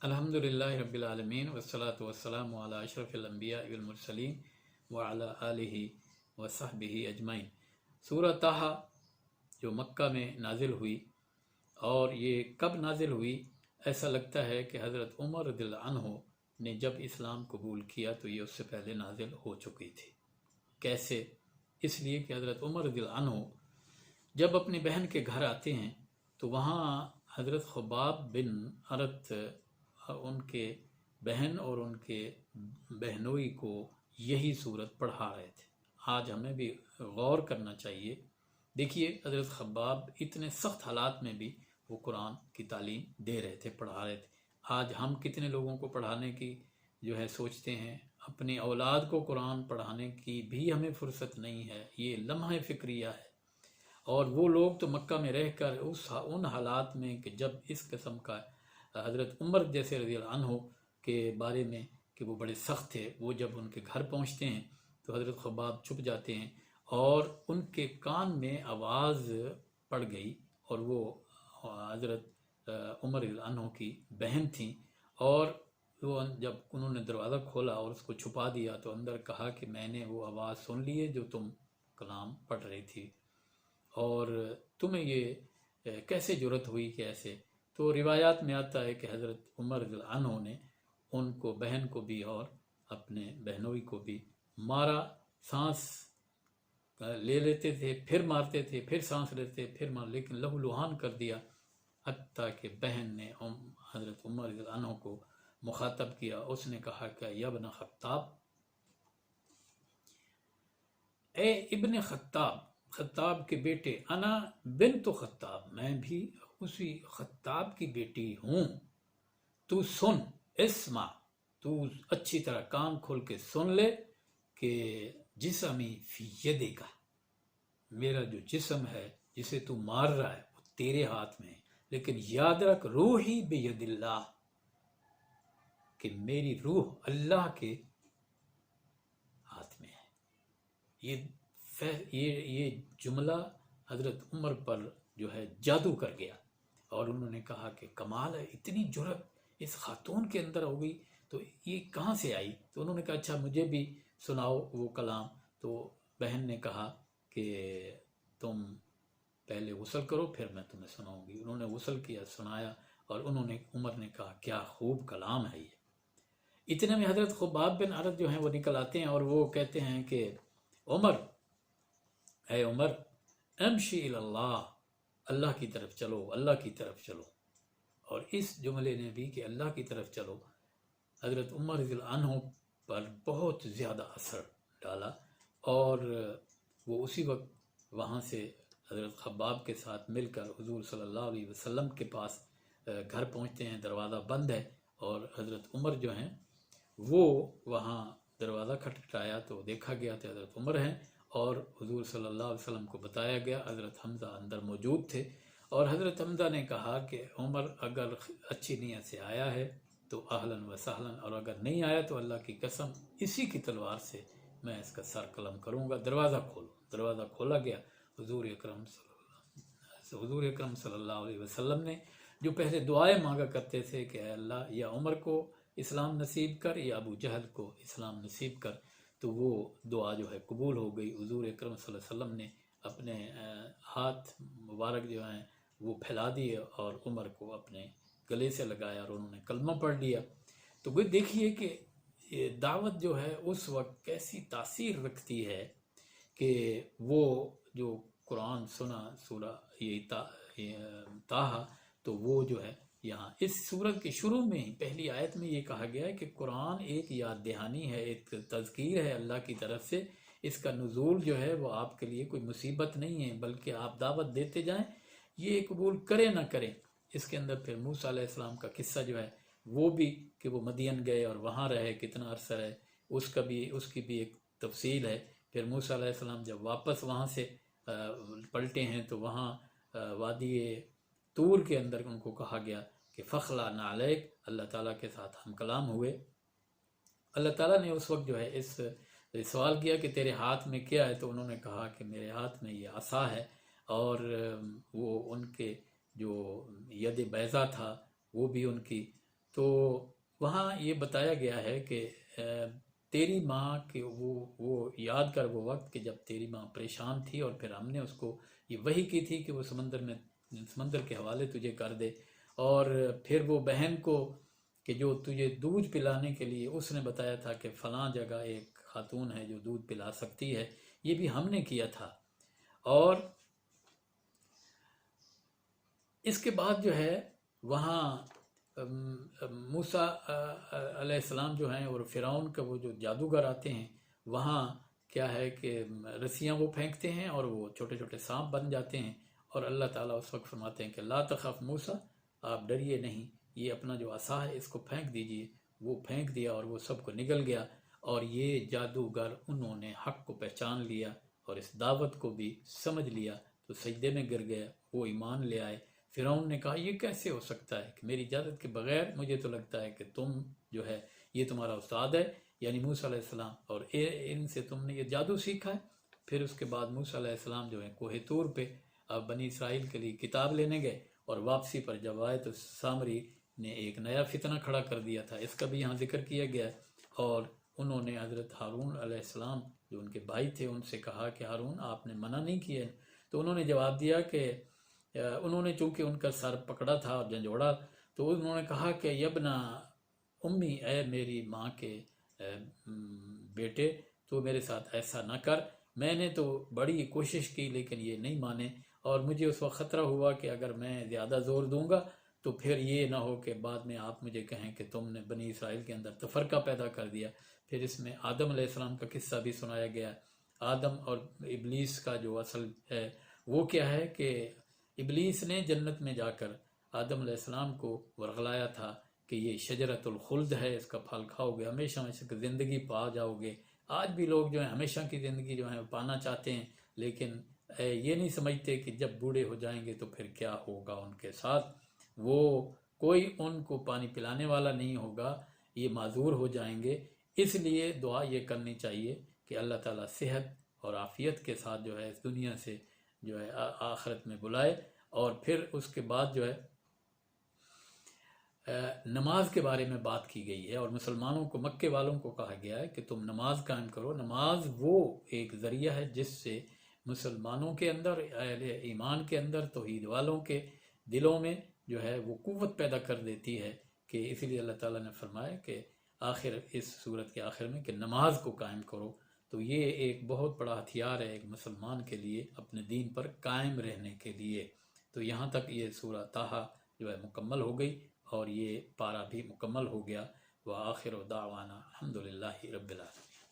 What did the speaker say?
الحمدللہ رب العالمین والصلاة والسلام علی اشرف الانبیاء والمرسلین وعلی آلہ وصحبہ اجمعین۔ سورہ طٰہٰ جو مکہ میں نازل ہوئی، اور یہ کب نازل ہوئی؟ ایسا لگتا ہے کہ حضرت عمر رضی اللہ عنہ نے جب اسلام قبول کیا تو یہ اس سے پہلے نازل ہو چکی تھی۔ کیسے؟ اس لیے کہ حضرت عمر رضی اللہ عنہ جب اپنی بہن کے گھر آتے ہیں تو وہاں حضرت خباب بن عرت ان کے بہن اور ان کے بہنوئی کو یہی صورت پڑھا رہے تھے۔ آج ہمیں بھی غور کرنا چاہیے۔ دیکھیے، حضرت خباب اتنے سخت حالات میں بھی وہ قرآن کی تعلیم دے رہے تھے، پڑھا رہے تھے۔ آج ہم کتنے لوگوں کو پڑھانے کی جو ہے سوچتے ہیں، اپنی اولاد کو قرآن پڑھانے کی بھی ہمیں فرصت نہیں ہے۔ یہ لمحہ فکریہ ہے۔ اور وہ لوگ تو مکہ میں رہ کر ان حالات میں کہ جب اس قسم کا حضرت عمر جیسے رضی اللہ عنہ کے بارے میں کہ وہ بڑے سخت تھے، وہ جب ان کے گھر پہنچتے ہیں تو حضرت خباب چھپ جاتے ہیں، اور ان کے کان میں آواز پڑ گئی، اور وہ حضرت عمر رضی اللہ عنہ کی بہن تھیں، اور وہ جب انہوں نے دروازہ کھولا اور اس کو چھپا دیا تو اندر کہا کہ میں نے وہ آواز سن لی ہے جو تم کلام پڑھ رہی تھی، اور تمہیں یہ کیسے جرأت ہوئی کہ ایسے؟ تو روایات میں آتا ہے کہ حضرت عمر رضی اللہ عنہ نے ان کو، بہن کو بھی اور اپنے بہنوئی کو بھی مارا۔ سانس لے لیتے تھے، پھر مارتے تھے، پھر سانس لیتے، پھر لیکن لہو لہان کر دیا، حتیٰ کہ بہن نے حضرت عمر رضی اللہ عنہ کو مخاطب کیا۔ اس نے کہا کہ یا ابن خطاب، اے ابن خطاب، خطاب کے بیٹے، انا بنت خطاب، میں بھی اسی خطاب کی بیٹی ہوں۔ تو سن، اسمع، تو اچھی طرح کان کھول کے سن لے کہ جسمی فی یدک، میرا جو جسم ہے جسے تو مار رہا ہے وہ تیرے ہاتھ میں ہے، لیکن یاد رکھ روحی بید اللہ، کہ میری روح اللہ کے ہاتھ میں ہے۔ یہ جملہ حضرت عمر پر جو ہے جادو کر گیا، اور انہوں نے کہا کہ کمال ہے، اتنی جرأت اس خاتون کے اندر ہو گئی، تو یہ کہاں سے آئی؟ تو انہوں نے کہا اچھا مجھے بھی سناؤ وہ کلام۔ تو بہن نے کہا کہ تم پہلے غسل کرو پھر میں تمہیں سناؤں گی۔ انہوں نے غسل کیا، سنایا، اور عمر نے کہا کیا خوب کلام ہے یہ۔ اتنے میں حضرت خباب بن عرت جو ہیں وہ نکل آتے ہیں، اور وہ کہتے ہیں کہ عمر، اے عمر، امشی اللہ، اللہ کی طرف چلو، اللہ کی طرف چلو۔ اور اس جملے نے بھی کہ اللہ کی طرف چلو حضرت عمر رضی اللہ عنہ پر بہت زیادہ اثر ڈالا، اور وہ اسی وقت وہاں سے حضرت خباب کے ساتھ مل کر حضور صلی اللہ علیہ وسلم کے پاس گھر پہنچتے ہیں۔ دروازہ بند ہے، اور حضرت عمر جو ہیں وہ وہاں دروازہ کھٹکھٹایا تو دیکھا گیا کہ حضرت عمر ہیں، اور حضور صلی اللہ علیہ وسلم کو بتایا گیا، حضرت حمزہ اندر موجود تھے، اور حضرت حمزہ نے کہا کہ عمر اگر اچھی نیت سے آیا ہے تو اہلاً و سہلاً، اور اگر نہیں آیا تو اللہ کی قسم اسی کی تلوار سے میں اس کا سر قلم کروں گا، دروازہ کھولو۔ دروازہ کھولا گیا۔ حضور اکرم صلی اللہ علیہ وسلم نے جو پہلے دعائیں مانگا کرتے تھے کہ اے اللہ یا عمر کو اسلام نصیب کر یا ابو جہل کو اسلام نصیب کر، تو وہ دعا جو ہے قبول ہو گئی۔ حضور اکرم صلی اللہ علیہ وسلم نے اپنے ہاتھ مبارک جو ہیں وہ پھیلا دیے اور عمر کو اپنے گلے سے لگایا، اور انہوں نے کلمہ پڑھ لیا۔ تو وہ دیکھیے کہ یہ دعوت جو ہے اس وقت کیسی تاثیر رکھتی ہے، کہ وہ جو قرآن سنا سورہ طٰہٰ، تو وہ جو ہے یہاں اس سورت کے شروع میں ہی پہلی آیت میں یہ کہا گیا ہے کہ قرآن ایک یاد دہانی ہے، ایک تذکیر ہے اللہ کی طرف سے۔ اس کا نزول جو ہے وہ آپ کے لیے کوئی مصیبت نہیں ہے، بلکہ آپ دعوت دیتے جائیں، یہ قبول کرے نہ کریں۔ اس کے اندر پھر موسیٰ علیہ السلام کا قصہ جو ہے وہ بھی کہ وہ مدین گئے اور وہاں رہے، کتنا عرصہ رہے، اس کی بھی ایک تفصیل ہے۔ پھر موسیٰ علیہ السلام جب واپس وہاں سے پلٹے ہیں تو وہاں وادی طور کے اندر ان کو کہا گیا کہ فخلا نعلیک، اللہ تعالیٰ کے ساتھ ہم کلام ہوئے۔ اللہ تعالیٰ نے اس وقت جو ہے اس سوال کیا کہ تیرے ہاتھ میں کیا ہے؟ تو انہوں نے کہا کہ میرے ہاتھ میں یہ عصا ہے، اور وہ ان کے جو ید بیضا تھا وہ بھی ان کی تو وہاں یہ بتایا گیا ہے کہ تیری ماں کے وہ یاد کر وہ وقت کہ جب تیری ماں پریشان تھی اور پھر ہم نے اس کو یہ وحی کی تھی کہ وہ سمندر کے حوالے تجھے کر دے، اور پھر وہ بہن کو کہ جو تجھے دودھ پلانے کے لیے اس نے بتایا تھا کہ فلاں جگہ ایک خاتون ہے جو دودھ پلا سکتی ہے، یہ بھی ہم نے کیا تھا۔ اور اس کے بعد جو ہے وہاں موسیٰ علیہ السلام جو ہیں اور فرعون کا وہ جو جادوگر آتے ہیں، وہاں کیا ہے کہ رسیاں وہ پھینکتے ہیں اور وہ چھوٹے چھوٹے سانپ بن جاتے ہیں، اور اللہ تعالیٰ اس وقت فرماتے ہیں کہ لا تخف موسیٰ، آپ ڈریے نہیں، یہ اپنا جو عصا ہے اس کو پھینک دیجئے۔ وہ پھینک دیا اور وہ سب کو نگل گیا، اور یہ جادوگر انہوں نے حق کو پہچان لیا اور اس دعوت کو بھی سمجھ لیا، تو سجدے میں گر گئے، وہ ایمان لے آئے۔ فرعون نے کہا یہ کیسے ہو سکتا ہے کہ میری اجازت کے بغیر، مجھے تو لگتا ہے کہ تم جو ہے یہ تمہارا استاد ہے، یعنی موسیٰ علیہ السلام، اور ان سے تم نے یہ جادو سیکھا ہے۔ پھر اس کے بعد موسیٰ علیہ السلام جو ہے کوہ طور پہ اب بنی اسرائیل کے لیے کتاب لینے گئے، اور واپسی پر جب آئے تو سامری نے ایک نیا فتنہ کھڑا کر دیا تھا، اس کا بھی یہاں ذکر کیا گیا ہے۔ اور انہوں نے حضرت ہارون علیہ السلام جو ان کے بھائی تھے ان سے کہا کہ ہارون آپ نے منع نہیں کیا، تو انہوں نے جواب دیا کہ انہوں نے چونکہ ان کا سر پکڑا تھا اور جھنجھوڑا، تو انہوں نے کہا کہ یبنا امی، اے میری ماں کے بیٹے، تو میرے ساتھ ایسا نہ کر، میں نے تو بڑی کوشش کی لیکن یہ نہیں مانے، اور مجھے اس وقت خطرہ ہوا کہ اگر میں زیادہ زور دوں گا تو پھر یہ نہ ہو کہ بعد میں آپ مجھے کہیں کہ تم نے بنی اسرائیل کے اندر تفرقہ پیدا کر دیا۔ پھر اس میں آدم علیہ السلام کا قصہ بھی سنایا گیا۔ آدم اور ابلیس کا جو اصل ہے وہ کیا ہے کہ ابلیس نے جنت میں جا کر آدم علیہ السلام کو ورغلایا تھا کہ یہ شجرۃ الخلد ہے، اس کا پھل کھاؤ گے ہمیشہ ہمیشہ کی زندگی پا جاؤ گے۔ آج بھی لوگ جو ہیں ہمیشہ کی زندگی جو ہے پانا چاہتے ہیں، لیکن یہ نہیں سمجھتے کہ جب بوڑھے ہو جائیں گے تو پھر کیا ہوگا ان کے ساتھ، وہ کوئی ان کو پانی پلانے والا نہیں ہوگا، یہ معذور ہو جائیں گے۔ اس لیے دعا یہ کرنی چاہیے کہ اللہ تعالیٰ صحت اور عافیت کے ساتھ جو ہے اس دنیا سے جو ہے آخرت میں بلائے۔ اور پھر اس کے بعد جو ہے نماز کے بارے میں بات کی گئی ہے، اور مسلمانوں کو، مکے والوں کو کہا گیا ہے کہ تم نماز قائم کرو۔ نماز وہ ایک ذریعہ ہے جس سے مسلمانوں کے اندر، اہل ایمان کے اندر، توحید والوں کے دلوں میں جو ہے وہ قوت پیدا کر دیتی ہے، کہ اسی لیے اللہ تعالیٰ نے فرمایا کہ آخر اس صورت کے آخر میں کہ نماز کو قائم کرو۔ تو یہ ایک بہت بڑا ہتھیار ہے ایک مسلمان کے لیے اپنے دین پر قائم رہنے کے لیے۔ تو یہاں تک یہ سورہ طٰہٰ جو ہے مکمل ہو گئی، اور یہ پارہ بھی مکمل ہو گیا۔ وآخر دعوانا الحمدللہ رب العالمین۔